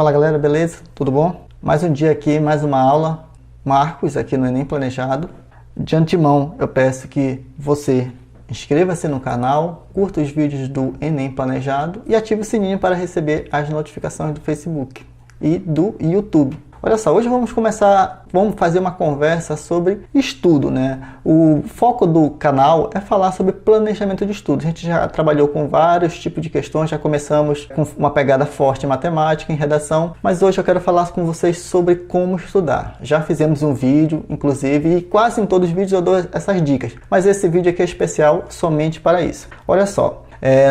Fala galera, beleza? Tudo bom? Mais um dia aqui, mais uma aula, Marcos aqui no Enem Planejado. De antemão eu peço que você inscreva-se no canal, curta os vídeos do Enem Planejado e ative o sininho para receber as notificações do Facebook e do YouTube. Olha só, hoje vamos fazer uma conversa sobre estudo, né? O foco do canal é falar sobre planejamento de estudo. A gente já trabalhou com vários tipos de questões, já começamos com uma pegada forte em matemática, em redação, mas hoje eu quero falar com vocês sobre como estudar. Já fizemos um vídeo, inclusive, e quase em todos os vídeos eu dou essas dicas, mas esse vídeo aqui é especial somente para isso. Olha só,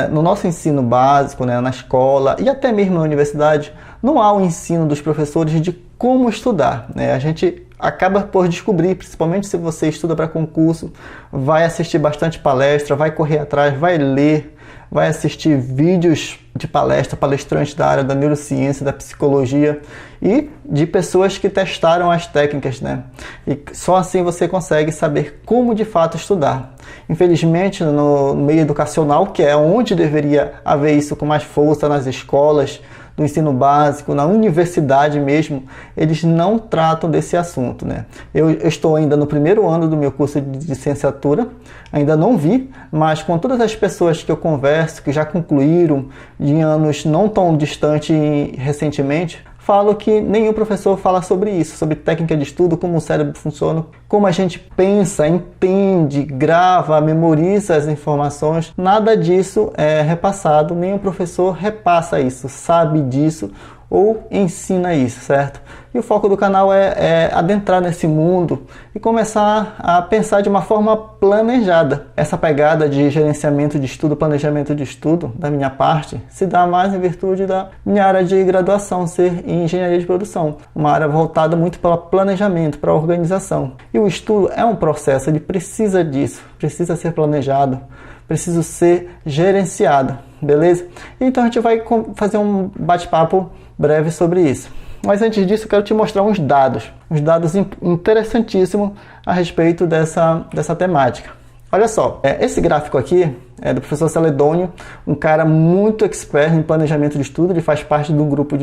no nosso ensino básico, né, na escola e até mesmo na universidade, não há o ensino dos professores de como estudar, né? A gente acaba por descobrir, principalmente se você estuda para concurso, vai assistir bastante palestra, vai correr atrás, vai ler, vai assistir vídeos de palestrantes da área da neurociência, da psicologia e de pessoas que testaram as técnicas, né? E só assim você consegue saber como de fato estudar. Infelizmente, no meio educacional, que é onde deveria haver isso com mais força, nas escolas, no ensino básico, na universidade mesmo, eles não tratam desse assunto, né? Eu estou ainda no primeiro ano do meu curso de licenciatura, ainda não vi, mas com todas as pessoas que eu converso, que já concluíram de anos não tão distantes recentemente, falo que nenhum professor fala sobre isso, sobre técnica de estudo, como o cérebro funciona, como a gente pensa, entende, grava, memoriza as informações. Nada disso é repassado, nenhum professor repassa isso, sabe disso ou ensina isso, certo? E o foco do canal é adentrar nesse mundo e começar a pensar de uma forma planejada. Essa pegada de gerenciamento de estudo, planejamento de estudo, da minha parte, se dá mais em virtude da minha área de graduação, ser em engenharia de produção. Uma área voltada muito para planejamento, para organização. E o estudo é um processo, ele precisa disso, precisa ser planejado, precisa ser gerenciado, beleza? Então a gente vai fazer um bate-papo breve sobre isso. Mas antes disso eu quero te mostrar uns dados interessantíssimos a respeito dessa temática. Olha só, esse gráfico aqui é do professor Celedônio, um cara muito expert em planejamento de estudo, ele faz parte do grupo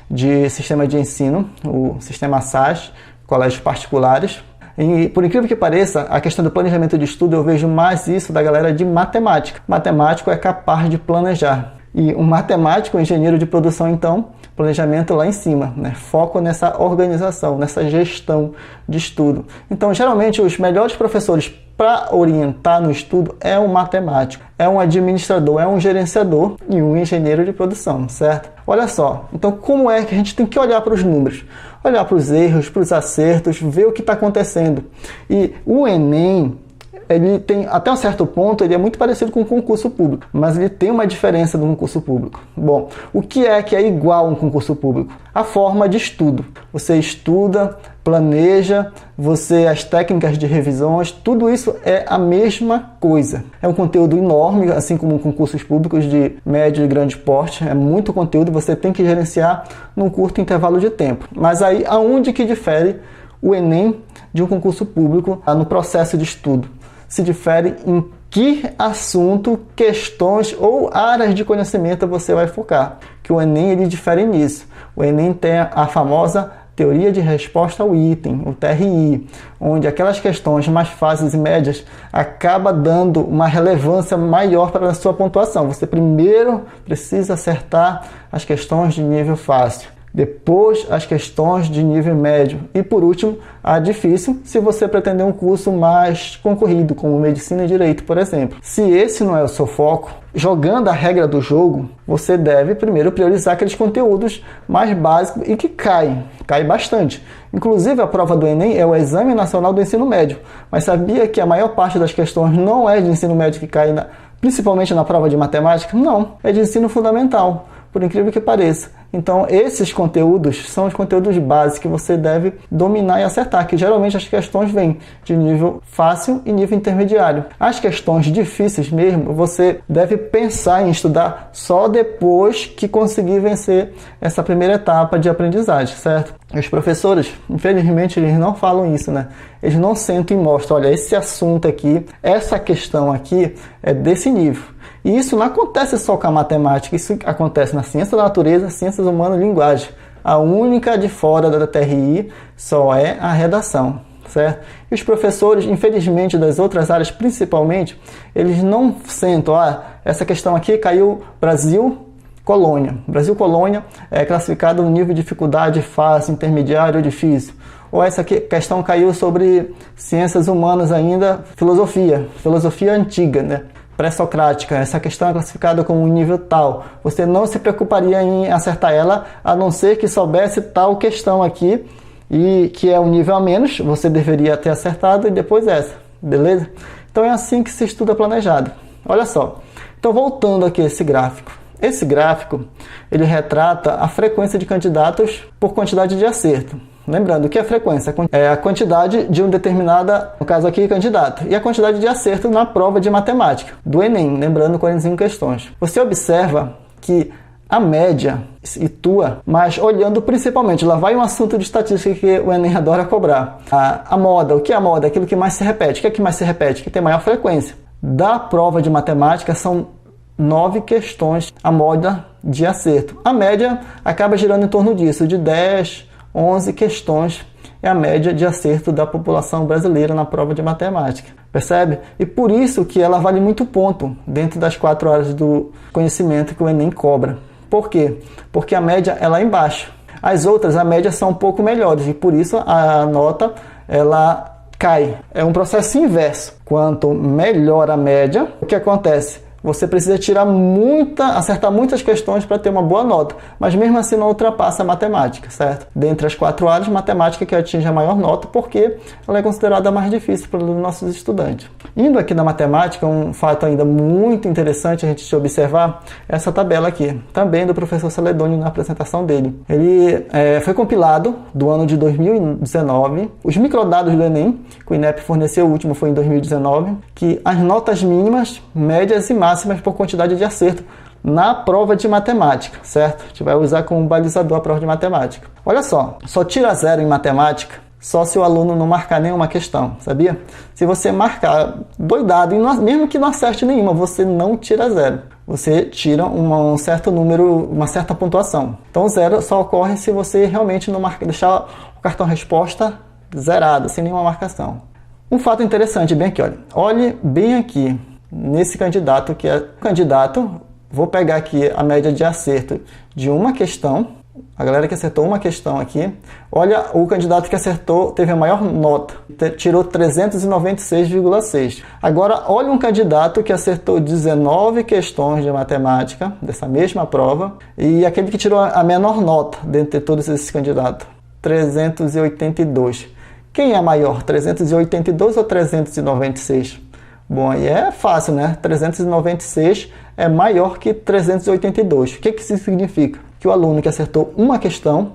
de sistema de ensino, o sistema SAS, colégios particulares. E, por incrível que pareça, a questão do planejamento de estudo eu vejo mais isso da galera de matemática. Matemático é capaz de planejar. E um matemático, um engenheiro de produção, então, planejamento lá em cima, né? Foco nessa organização, nessa gestão de estudo. Então, geralmente, os melhores professores para orientar no estudo é um matemático, é um administrador, é um gerenciador e um engenheiro de produção, certo? Olha só, então como é que a gente tem que olhar para os números? Olhar para os erros, para os acertos, ver o que está acontecendo. E o Enem, ele tem, até um certo ponto, ele é muito parecido com um concurso público, mas ele tem uma diferença do concurso público. Bom, o que é igual a um concurso público? A forma de estudo. Você estuda, planeja, as técnicas de revisões, tudo isso é a mesma coisa. É um conteúdo enorme, assim como concursos públicos de médio e grande porte, é muito conteúdo, você tem que gerenciar num curto intervalo de tempo. Mas aí, aonde que difere o Enem de um concurso público no processo de estudo? Se difere em que assunto, questões ou áreas de conhecimento você vai focar. Que o Enem ele difere nisso. O Enem tem a famosa teoria de resposta ao item, o TRI, onde aquelas questões mais fáceis e médias acaba dando uma relevância maior para a sua pontuação. Você primeiro precisa acertar as questões de nível fácil, depois as questões de nível médio e, por último, a difícil, se você pretender um curso mais concorrido, como Medicina e Direito, por exemplo. Se esse não é o seu foco, jogando a regra do jogo, você deve primeiro priorizar aqueles conteúdos mais básicos e que cai bastante. Inclusive, a prova do Enem é o Exame Nacional do Ensino Médio, mas sabia que a maior parte das questões não é de ensino médio que cai, principalmente na prova de matemática? Não, é de ensino fundamental, por incrível que pareça. Então, esses conteúdos são os conteúdos básicos que você deve dominar e acertar, que geralmente as questões vêm de nível fácil e nível intermediário. As questões difíceis mesmo, você deve pensar em estudar só depois que conseguir vencer essa primeira etapa de aprendizagem, certo? Os professores, infelizmente, eles não falam isso, né? Eles não sentam e mostram, olha, esse assunto aqui, essa questão aqui é desse nível. E isso não acontece só com a matemática, isso acontece na ciência da natureza, ciências humanas e linguagem. A única de fora da TRI só é a redação, certo? E os professores, infelizmente, das outras áreas principalmente, eles não sentam, essa questão aqui caiu Brasil-Colônia. Brasil-Colônia é classificado no nível de dificuldade fácil, intermediário ou difícil. Ou essa questão caiu sobre ciências humanas ainda, filosofia antiga, né? Pré-socrática. Essa questão é classificada como um nível tal. Você não se preocuparia em acertar ela, a não ser que soubesse tal questão aqui, e que é um nível a menos, você deveria ter acertado, e depois essa, beleza? Então é assim que se estuda planejado. Olha só. Então voltando aqui a esse gráfico. Esse gráfico, ele retrata a frequência de candidatos por quantidade de acerto. Lembrando que a frequência é a quantidade de um determinada, no caso aqui, candidato, e a quantidade de acerto na prova de matemática do Enem, lembrando 45 questões. Você observa que a média situa, mas olhando principalmente, lá vai um assunto de estatística que o Enem adora cobrar. A moda, o que é a moda? Aquilo que mais se repete. O que é que mais se repete? Que tem maior frequência. Da prova de matemática são 9 questões a moda de acerto. A média acaba girando em torno disso, de 10, 11 questões é a média de acerto da população brasileira na prova de matemática. Percebe? E por isso que ela vale muito ponto dentro das 4 horas do conhecimento que o Enem cobra. Por quê? Porque a média é lá embaixo. As outras, a média são um pouco melhores e por isso a nota ela cai. É um processo inverso. Quanto melhor a média, o que acontece? Você precisa acertar muitas questões para ter uma boa nota, mas mesmo assim não ultrapassa a matemática, certo? Dentre as 4 áreas, matemática que atinge a maior nota, porque ela é considerada a mais difícil para os nossos estudantes. Indo aqui na matemática, um fato ainda muito interessante a gente observar é essa tabela aqui, também do professor Celedônio na apresentação dele. Ele foi compilado do ano de 2019, os microdados do Enem, que o INEP forneceu, o último foi em 2019, que as notas mínimas, médias e máximas por quantidade de acerto na prova de matemática, certo? A gente vai usar como balizador a prova de matemática. Olha só tira 0 em matemática só se o aluno não marcar nenhuma questão, sabia? Se você marcar doidado, e mesmo que não acerte nenhuma, você não tira 0. Você tira um certo número, uma certa pontuação. Então 0 só ocorre se você realmente não deixar o cartão resposta zerado, sem nenhuma marcação. Um fato interessante, bem aqui, olhe bem aqui. Nesse candidato, que é candidato, vou pegar aqui a média de acerto de uma questão, a galera que acertou uma questão aqui, olha o candidato que acertou, teve a maior nota, tirou 396,6. Agora, olha um candidato que acertou 19 questões de matemática, dessa mesma prova, e aquele que tirou a menor nota dentre todos esses candidatos, 382. Quem é maior, 382 ou 396? Bom, aí é fácil, né? 396 é maior que 382. O que isso significa? Que o aluno que acertou uma questão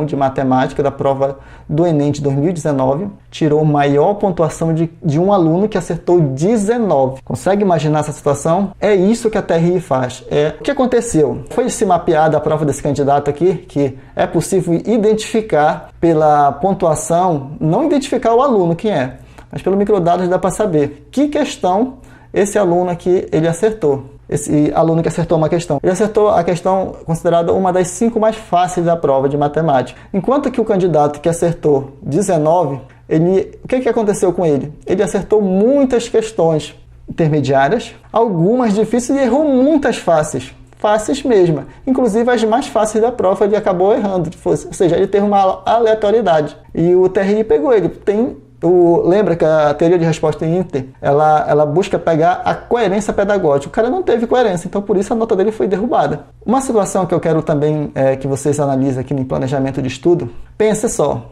de matemática da prova do Enem de 2019, tirou maior pontuação de um aluno que acertou 19. Consegue imaginar essa situação? É isso que a TRI faz. O que aconteceu? Foi se mapeada a prova desse candidato aqui, que é possível identificar pela pontuação, não identificar o aluno, quem é, mas pelo microdados dá para saber que questão esse aluno aqui ele acertou. Esse aluno que acertou uma questão. Ele acertou a questão considerada uma das 5 mais fáceis da prova de matemática. Enquanto que o candidato que acertou 19, o que aconteceu com ele? Ele acertou muitas questões intermediárias, algumas difíceis e errou muitas fáceis. Fáceis mesmo. Inclusive as mais fáceis da prova ele acabou errando. Ou seja, ele teve uma aleatoriedade. E o TRI pegou ele. Lembra que a teoria de resposta Inter, ela busca pegar a coerência pedagógica. O cara não teve coerência, então por isso a nota dele foi derrubada. Uma situação que eu quero também que vocês analisem aqui no planejamento de estudo, pense só,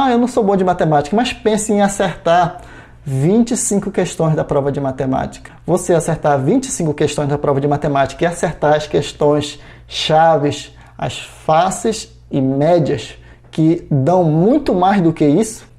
eu não sou bom de matemática, mas pense em acertar 25 questões da prova de matemática. Você acertar 25 questões da prova de matemática e acertar as questões chaves, as fáceis e médias, que dão muito mais do que isso,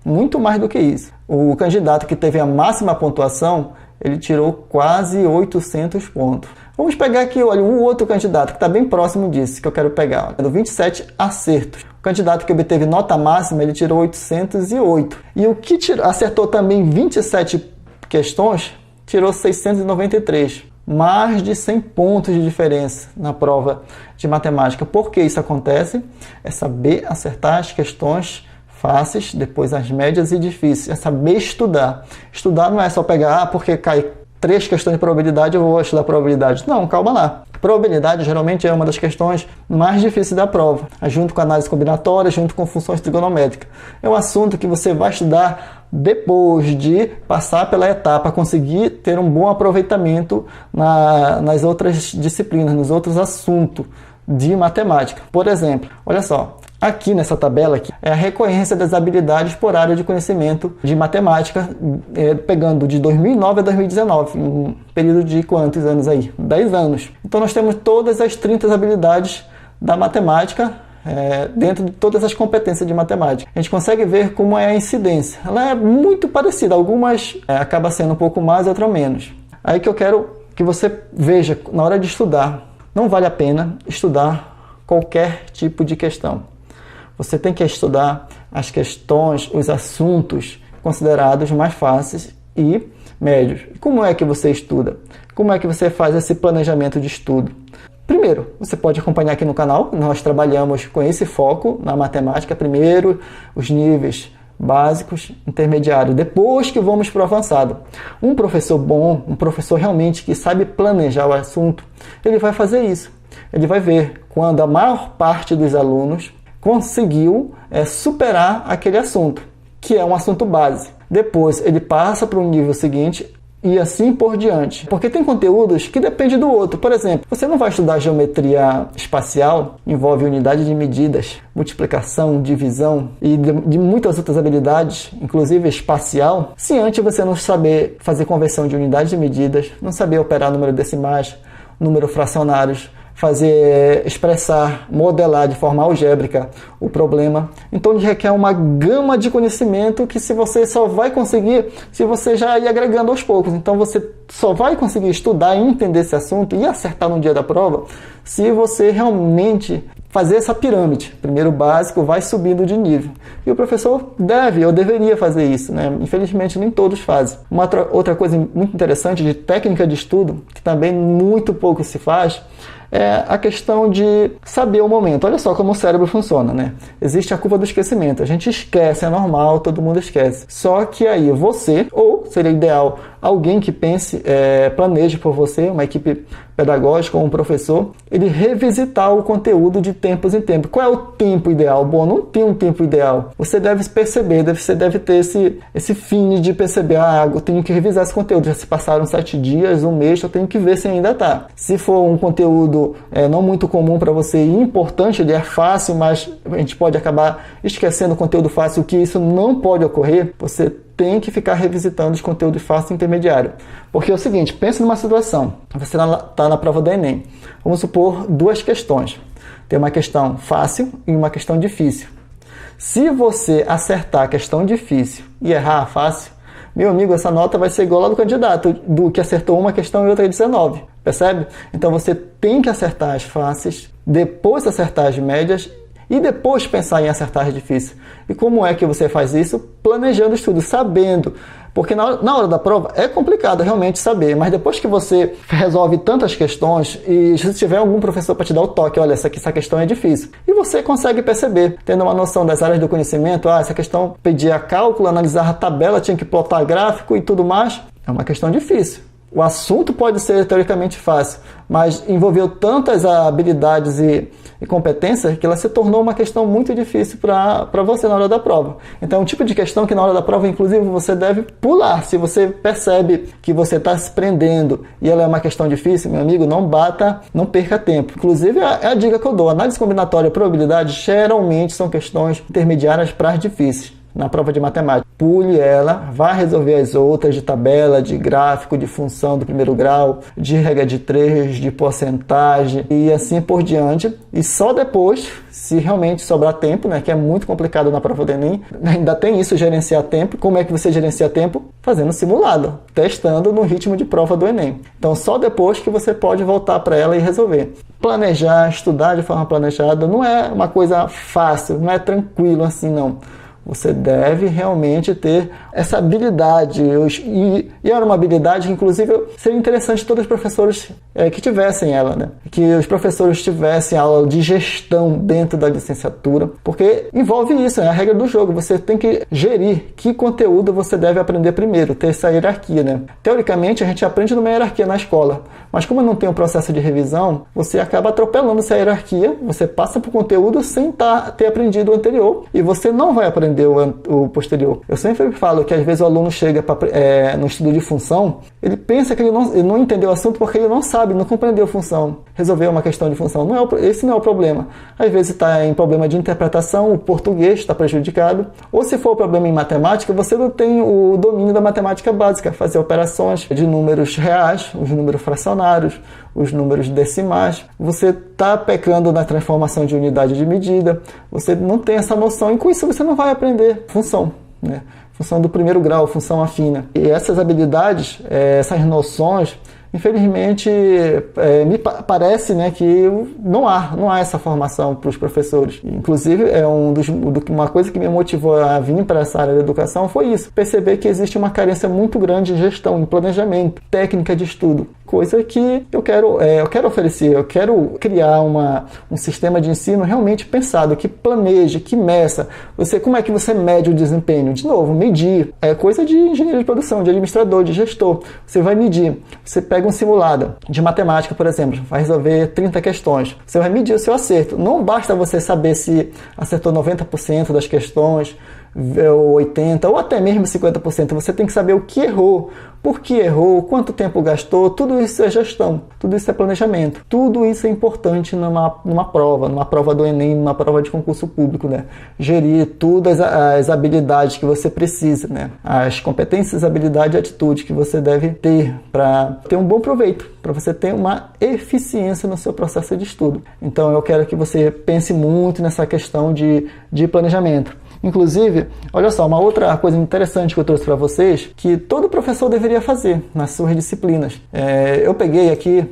O candidato que teve a máxima pontuação, ele tirou quase 800 pontos. Vamos pegar aqui, olha, um outro candidato que está bem próximo disso, que eu quero pegar. 27 acertos. O candidato que obteve nota máxima, ele tirou 808. E o que acertou também 27 questões, tirou 693. Mais de 100 pontos de diferença na prova de matemática. Por que isso acontece? É saber acertar as questões fáceis, depois as médias e difíceis. É saber estudar. Estudar não é só pegar, porque cai 3 questões de probabilidade, eu vou estudar probabilidade. Não, calma lá. Probabilidade geralmente é uma das questões mais difíceis da prova, junto com análise combinatória, junto com funções trigonométricas. É um assunto que você vai estudar depois de passar pela etapa, conseguir ter um bom aproveitamento nas outras disciplinas, nos outros assuntos de matemática. Por exemplo, olha só, aqui nessa tabela aqui, é a recorrência das habilidades por área de conhecimento de matemática, pegando de 2009 a 2019, um período de quantos anos aí? 10 anos. Então nós temos todas as 30 habilidades da matemática, dentro de todas as competências de matemática. A gente consegue ver como é a incidência. Ela é muito parecida, algumas acaba sendo um pouco mais, outras menos. Aí que eu quero que você veja, na hora de estudar, não vale a pena estudar qualquer tipo de questão. Você tem que estudar as questões, os assuntos considerados mais fáceis e médios. Como é que você estuda? Como é que você faz esse planejamento de estudo? Primeiro, você pode acompanhar aqui no canal, nós trabalhamos com esse foco na matemática. Primeiro, os níveis básicos, intermediário, depois que vamos para o avançado. Um professor bom, um professor realmente que sabe planejar o assunto, ele vai fazer isso. Ele vai ver quando a maior parte dos alunos conseguiu superar aquele assunto, que é um assunto base. Depois ele passa para o nível seguinte e assim por diante. Porque tem conteúdos que dependem do outro. Por exemplo, você não vai estudar geometria espacial, envolve unidade de medidas, multiplicação, divisão e de muitas outras habilidades, inclusive espacial, se antes você não saber fazer conversão de unidades de medidas, não saber operar número decimais, número fracionários, expressar, modelar de forma algébrica o problema. Então ele requer uma gama de conhecimento que você só vai conseguir se você já ir agregando aos poucos. Então você só vai conseguir estudar e entender esse assunto e acertar no dia da prova se você realmente fazer essa pirâmide. Primeiro básico, vai subindo de nível. E o professor deve ou deveria fazer isso, né? Infelizmente nem todos fazem. Uma outra coisa muito interessante de técnica de estudo, que também muito pouco se faz, é a questão de saber o momento. Olha só como o cérebro funciona, né? Existe a curva do esquecimento. A gente esquece, é normal, todo mundo esquece. Só que aí você, ou seria ideal, alguém que pense, planeje por você, uma equipe pedagógica ou um professor, ele revisitar o conteúdo de tempos em tempos. Qual é o tempo ideal? Bom, não tem um tempo ideal. Você deve perceber, você deve ter esse fim de perceber, eu tenho que revisar esse conteúdo. Já se passaram 7 dias, 1 mês, eu tenho que ver se ainda está. Se for um conteúdo não muito comum para você e importante, ele é fácil, mas a gente pode acabar esquecendo o conteúdo fácil, que isso não pode ocorrer, você tem que ficar revisitando os conteúdos fácil e intermediário. Porque é o seguinte, pense numa situação, você está na prova do Enem, vamos supor 2 questões, tem uma questão fácil e uma questão difícil. Se você acertar a questão difícil e errar a fácil, meu amigo, essa nota vai ser igual a do candidato, do que acertou uma questão e outra 19, percebe? Então você tem que acertar as fáceis, depois acertar as médias e depois pensar em acertar as difíceis. E como é que você faz isso? Planejando o estudo, sabendo. Porque na hora da prova é complicado realmente saber, mas depois que você resolve tantas questões e se tiver algum professor para te dar o toque, olha, essa questão é difícil, e você consegue perceber, tendo uma noção das áreas do conhecimento, essa questão pedia cálculo, analisar a tabela, tinha que plotar gráfico e tudo mais, é uma questão difícil. O assunto pode ser teoricamente fácil, mas envolveu tantas habilidades e competências que ela se tornou uma questão muito difícil para você na hora da prova. Então é um tipo de questão que na hora da prova, inclusive, você deve pular. Se você percebe que você está se prendendo e ela é uma questão difícil, meu amigo, não perca tempo. Inclusive, é a dica que eu dou. Análise combinatória e probabilidade geralmente são questões intermediárias para as difíceis. Na prova de matemática, pule ela, vá resolver as outras de tabela, de gráfico, de função do primeiro grau, de regra de 3, de porcentagem e assim por diante. E só depois, se realmente sobrar tempo, né, que é muito complicado na prova do Enem, ainda tem isso, gerenciar tempo. Como é que você gerencia tempo? Fazendo simulado, testando no ritmo de prova do Enem. Então só depois que você pode voltar para ela e resolver. Planejar, estudar de forma planejada não é uma coisa fácil, não é tranquilo assim não. Você deve realmente ter essa habilidade. E era uma habilidade que, inclusive, seria interessante todos os professores que tivessem ela, né? Que os professores tivessem aula de gestão dentro da licenciatura, porque envolve isso, é a regra do jogo. Você tem que gerir que conteúdo você deve aprender primeiro, ter essa hierarquia, né? Teoricamente, a gente aprende numa hierarquia na escola, mas como não tem um processo de revisão, você acaba atropelando essa hierarquia, você passa por conteúdo sem ter aprendido o anterior, e você não vai aprender o posterior. Eu sempre falo que às vezes o aluno chega no estudo de função, ele pensa que ele não entendeu o assunto porque ele não sabe, não compreendeu a função, resolveu uma questão de função. Esse não é o problema. Às vezes está em problema de interpretação, o português está prejudicado, ou se for o problema em matemática, você não tem o domínio da matemática básica, fazer operações de números reais, os números fracionários, os números decimais, você está pecando na transformação de unidade de medida, você não tem essa noção e com isso você não vai aprender função, né? Função do primeiro grau, função afina. E essas habilidades, essas noções, infelizmente, me parece, né, que não há essa formação para os professores. Inclusive, uma coisa que me motivou a vir para essa área da educação foi isso, perceber que existe uma carência muito grande em gestão, em planejamento, técnica de estudo, coisa que eu quero oferecer. Eu quero criar um sistema de ensino realmente pensado, que planeje, que meça. Como é que você mede o desempenho? De novo, medir. É coisa de engenheiro de produção, de administrador, de gestor. Você vai medir. Você pega um simulado de matemática, por exemplo, vai resolver 30 questões. Você vai medir o seu acerto. Não basta você saber se acertou 90% das questões, 80% ou até mesmo 50%. Você tem que saber o que errou, por que errou, quanto tempo gastou. Tudo isso é gestão, tudo isso é planejamento. Tudo isso é importante numa prova do Enem, numa prova de concurso público, né? Gerir todas as habilidades que você precisa, né? As competências, habilidade e atitude que você deve ter para ter um bom proveito, para você ter uma eficiência no seu processo de estudo. Então eu quero que você pense muito nessa questão de planejamento. Inclusive, olha só, uma outra coisa interessante que eu trouxe para vocês, que todo professor deveria fazer nas suas disciplinas. Eu peguei aqui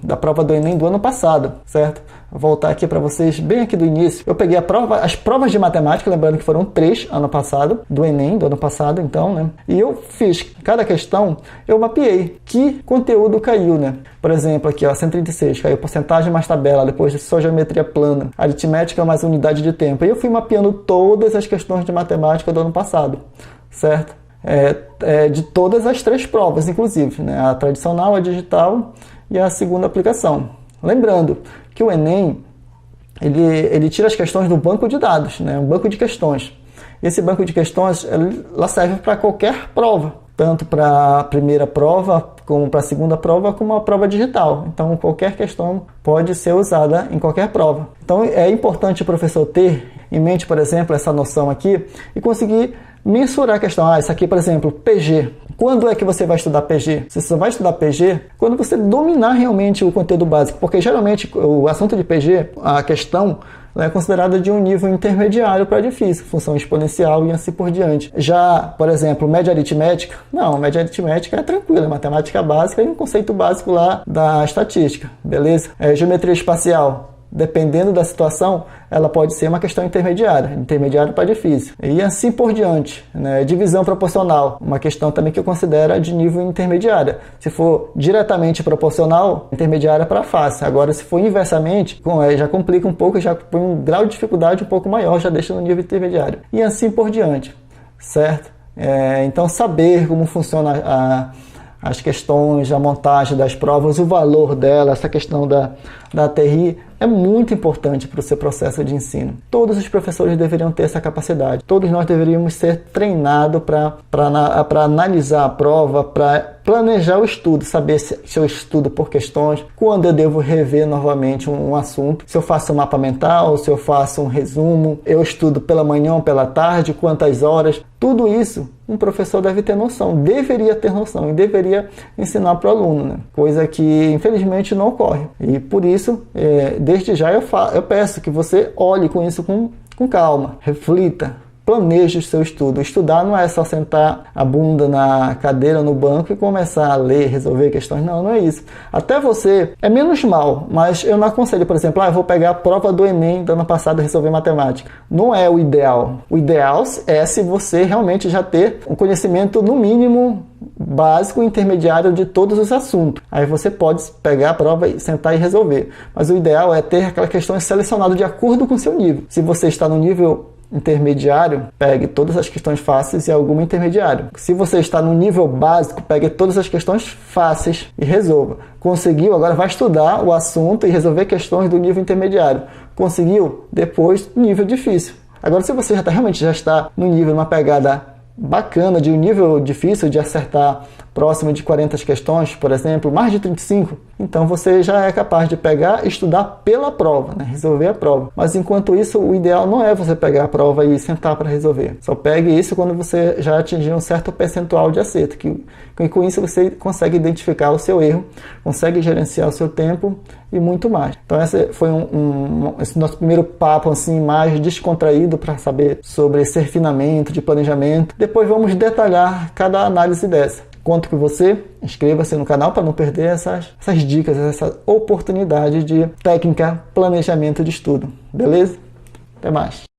da prova do Enem do ano passado, certo? Vou voltar aqui para vocês bem aqui do início. Eu peguei as provas de matemática, lembrando que foram 3 ano passado, do Enem do ano passado, então, né? E eu fiz cada questão, eu mapeei que conteúdo caiu, né? Por exemplo, aqui, ó, 136, caiu porcentagem mais tabela, depois só geometria plana, aritmética mais unidade de tempo. E eu fui mapeando todas as questões de matemática do ano passado, certo? De todas as 3 provas, inclusive, né? A tradicional, a digital e a segunda aplicação. Lembrando que o Enem, ele tira as questões do banco de dados, né? Um banco de questões. Esse banco de questões, ela serve para qualquer prova, tanto para a primeira prova, como para a segunda prova, como a prova digital. Então, qualquer questão pode ser usada em qualquer prova. Então, é importante o professor ter em mente, por exemplo, essa noção aqui e conseguir mensurar a questão. Isso aqui, por exemplo, PG. Quando é que você vai estudar PG? Você só vai estudar PG quando você dominar realmente o conteúdo básico, porque geralmente o assunto de PG, a questão, é considerada de um nível intermediário para difícil, função exponencial e assim por diante. Já, por exemplo, média aritmética, não, média aritmética é tranquila, matemática básica e um conceito básico lá da estatística, beleza? Geometria espacial, dependendo da situação, ela pode ser uma questão intermediária para difícil. E assim por diante, né? Divisão proporcional, uma questão também que eu considero de nível intermediária. Se for diretamente proporcional, intermediária para fácil. Agora, se for inversamente, já complica um pouco, já põe um grau de dificuldade um pouco maior, já deixa no nível intermediário. E assim por diante, certo? Então, saber como funciona as questões, a montagem das provas, o valor dela, essa questão da TRI, é muito importante para o seu processo de ensino. Todos os professores deveriam ter essa capacidade. Todos nós deveríamos ser treinados para analisar a prova, para planejar o estudo, saber se eu estudo por questões, quando eu devo rever novamente um assunto, se eu faço um mapa mental, se eu faço um resumo, eu estudo pela manhã ou pela tarde, quantas horas. Tudo isso um professor deve ter noção, deveria ter noção e deveria ensinar para o aluno, né? Coisa que infelizmente não ocorre. E por isso, desde já eu peço que você olhe com isso com calma, reflita, planeje o seu estudo. Estudar não é só sentar a bunda na cadeira, no banco e começar a ler, resolver questões. Não, não é isso. Até você é menos mal, mas eu não aconselho, por exemplo, eu vou pegar a prova do Enem do ano passado e resolver matemática. Não é o ideal. O ideal é se você realmente já ter um conhecimento, no mínimo, básico e intermediário de todos os assuntos. Aí você pode pegar a prova e sentar e resolver. Mas o ideal é ter aquelas questões selecionadas de acordo com o seu nível. Se você está no nível intermediário, pegue todas as questões fáceis e alguma intermediário. Se você está no nível básico, pegue todas as questões fáceis e resolva. Conseguiu? Agora vai estudar o assunto e resolver questões do nível intermediário. Conseguiu? Depois, nível difícil. Agora, se você realmente já está no nível, uma pegada bacana, de um nível difícil de acertar próximo de 40 questões, por exemplo, mais de 35, então você já é capaz de pegar e estudar pela prova, né? Resolver a prova. Mas enquanto isso, o ideal não é você pegar a prova e sentar para resolver. Só pegue isso quando você já atingir um certo percentual de acerto, que com isso você consegue identificar o seu erro, consegue gerenciar o seu tempo e muito mais. Então esse foi esse nosso primeiro papo assim mais descontraído para saber sobre esse refinamento de planejamento. Depois vamos detalhar cada análise dessa. Conto com você, inscreva-se no canal para não perder essas dicas, essa oportunidade de técnica planejamento de estudo. Beleza? Até mais!